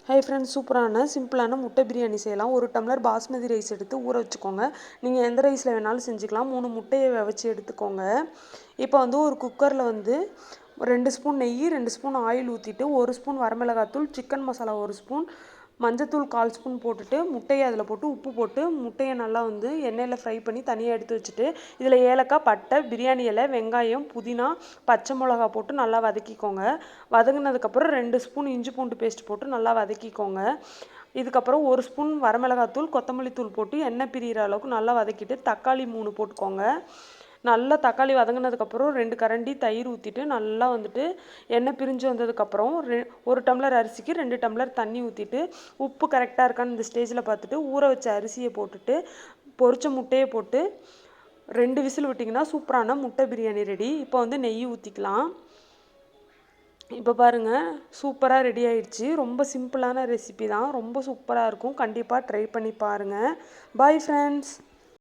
Hi friends, சூப்பரான சிம்பிளான முட்டை பிரியாணி செய்யலாம். ஒரு டம்ளர் பாஸ்மதி ரைஸ் எடுத்து ஊற வச்சுக்கோங்க. நீங்கள் எந்த ரைஸில் வேணாலும் செஞ்சுக்கலாம். 3 முட்டையை வச்சு எடுத்துக்கோங்க. இப்போ வந்து ஒரு குக்கரில் வந்து 2 ஸ்பூன் நெய், 2 ஸ்பூன் ஆயில் ஊற்றிட்டு 1 ஸ்பூன் வரமிளகாத்தூள், சிக்கன் மசாலா 1 ஸ்பூன், மஞ்சத்தூள் 1/4 ஸ்பூன் போட்டுட்டு முட்டையை அதில் போட்டு உப்பு போட்டு முட்டையை நல்லா வந்து எண்ணெயில் ஃப்ரை பண்ணி தனியாக எடுத்து வச்சுட்டு இதில் ஏலக்காய், பட்டை, பிரியாணி இலை, வெங்காயம், புதினா, பச்சை மிளகா போட்டு நல்லா வதக்கிக்கோங்க. வதங்கினதுக்கப்புறம் 2 ஸ்பூன் இஞ்சி பூண்டு பேஸ்ட் போட்டு நல்லா வதக்கிக்கோங்க. இதுக்கப்புறம் 1 ஸ்பூன் வரமிளகாத்தூள், கொத்தமல்லி தூள் போட்டு எண்ணெய் பிரிகிற அளவுக்கு நல்லா வதக்கிட்டு தக்காளி 3 போட்டுக்கோங்க. நல்லா தக்காளி வதங்கினதுக்கப்புறம் 2 கரண்டி தயிர் ஊற்றிட்டு நல்லா வந்துட்டு எண்ணெய் பிரிஞ்சு வந்ததுக்கப்புறம் 1 டம்ளர் அரிசிக்கு 2 டம்ளர் தண்ணி ஊற்றிட்டு உப்பு கரெக்டாக இருக்கான்னு இந்த ஸ்டேஜில் பார்த்துட்டு ஊற வச்ச அரிசியை போட்டுட்டு பொரிச்ச முட்டையை போட்டு 2 விசில் விட்டிங்கன்னா சூப்பரான முட்டை பிரியாணி ரெடி. இப்போ வந்து நெய் ஊற்றிக்கலாம். இப்போ பாருங்கள், சூப்பராக ரெடி ஆயிடுச்சு. ரொம்ப சிம்பிளான ரெசிபி தான், ரொம்ப சூப்பராக இருக்கும். கண்டிப்பாக ட்ரை பண்ணி பாருங்கள். Bye friends.